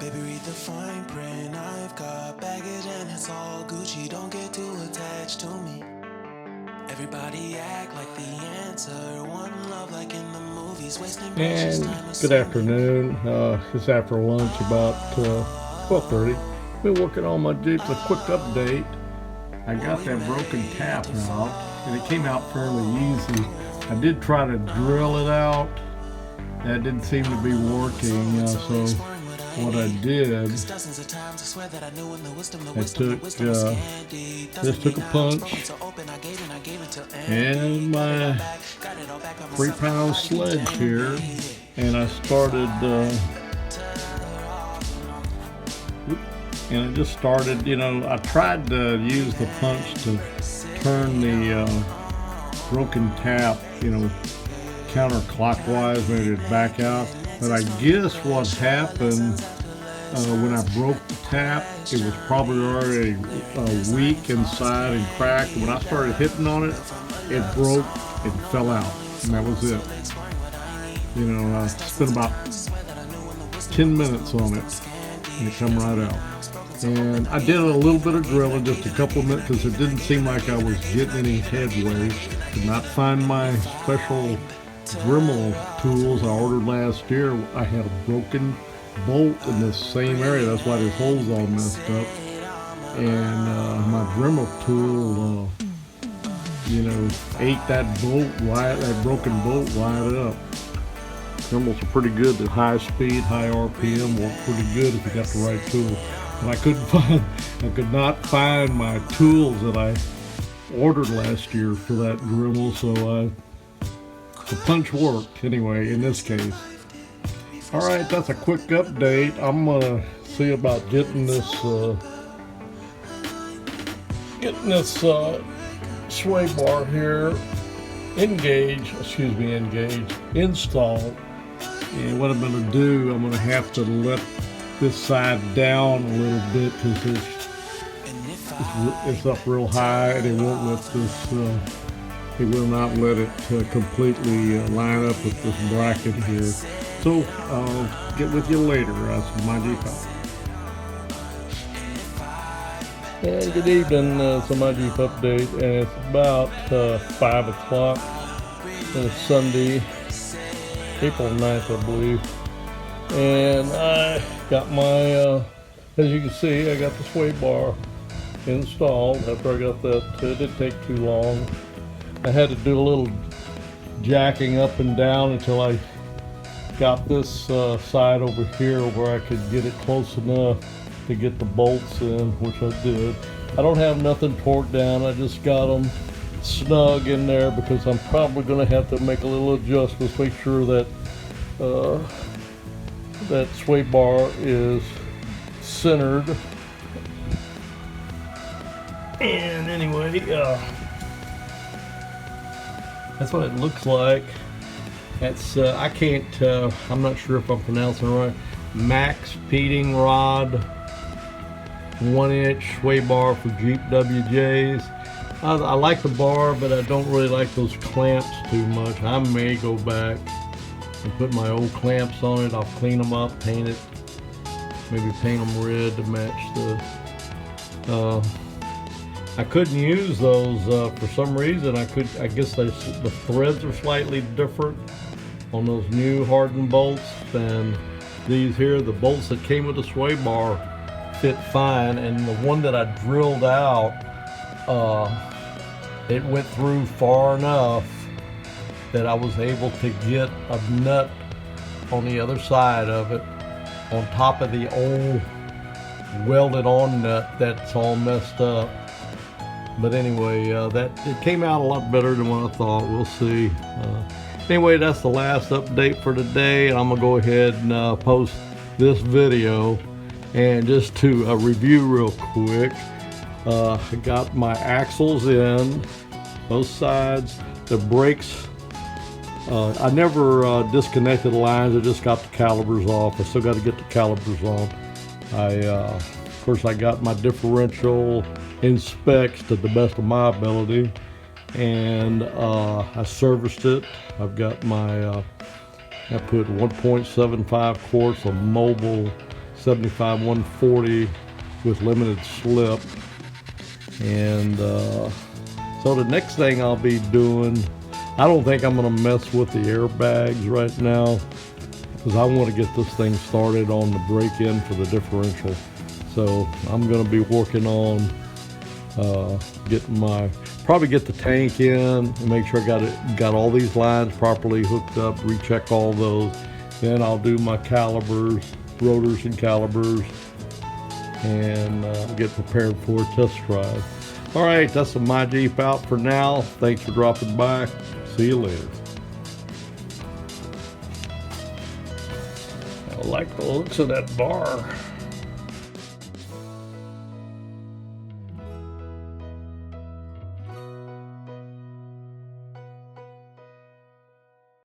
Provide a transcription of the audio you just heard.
Baby, read the fine print. I've got baggage and it's all Gucci. Don't get too attached to me. Everybody act like the answer. One love like in the movies. Wasting precious And time. good afternoon. It's after lunch, about 12:30. Been working on my Jeep. A quick update. I got that broken tap out, and it came out fairly easy. I did try to drill it out. That didn't seem to be working. So what I did, I took a punch and my 3-pound sledge here, and I started and I just started, I tried to use the punch to turn the broken tap, counterclockwise, maybe to back out. But I guess what happened when I broke the tap, it was probably already weak inside and cracked. When I started hitting on it, it broke and fell out, and that was it. I spent about 10 minutes on it, and it come right out. And I did a little bit of drilling, just a couple of minutes, because it didn't seem like I was getting any headway. Did not find my special Dremel tools I ordered last year. I had a broken bolt in this same area. That's why this hole's all messed up. And my Dremel tool, ate that broken bolt right up. Dremels are pretty good at high speed, high RPM. Work pretty good if you got the right tool. And I could not find my tools that I ordered last year for that Dremel, so the punch worked anyway in this case. All right, that's a quick update. I'm gonna see about getting this sway bar here installed. And what I'm gonna do, I'm gonna have to let this side down a little bit because it's up real high, and it won't let this. It will not let it completely line up with this bracket here. So I'll get with you later. That's my Jeep Up. And good evening. It's my Jeep update, and it's about 5 o'clock. And it's Sunday, April 9th, I believe. And I got my, as you can see, I got the sway bar installed. After I got that, it didn't take too long. I had to do a little jacking up and down until I got this side over here where I could get it close enough to get the bolts in, which I did. I don't have nothing torqued down. I just got them snug in there because I'm probably going to have to make a little adjustments, make sure that that sway bar is centered. And anyway, that's what it looks like. That's I can't. I'm not sure if I'm pronouncing it right. Max Peating Rod, 1-inch sway bar for Jeep WJs. I like the bar, but I don't really like those clamps too much. I may go back and put my old clamps on it. I'll clean them up, paint it, maybe paint them red to match the. I couldn't use those for some reason. I guess the threads are slightly different on those new hardened bolts than these here. The bolts that came with the sway bar fit fine, and the one that I drilled out, it went through far enough that I was able to get a nut on the other side of it, on top of the old welded on nut that's all messed up. But anyway, it came out a lot better than what I thought. We'll see. Anyway, that's the last update for today. I'm gonna go ahead and post this video. And just to review real quick, I got my axles in, both sides. The brakes, I never disconnected the lines. I just got the calipers off. I still got to get the calipers on. Of course, I got my differential in specs to the best of my ability, and I serviced it. I've got my I put 1.75 quarts of Mobil 75 140 with limited slip. And so the next thing I'll be doing, I don't think I'm going to mess with the airbags right now, because I want to get this thing started on the break-in for the differential. So I'm going to be working on probably get the tank in and make sure I got all these lines properly hooked up, recheck all those. Then I'll do my calibers, rotors and calibers, and get prepared for a test drive. All right, that's the My Jeep out for now. Thanks for dropping by. See you later. I like the looks of that bar.